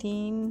3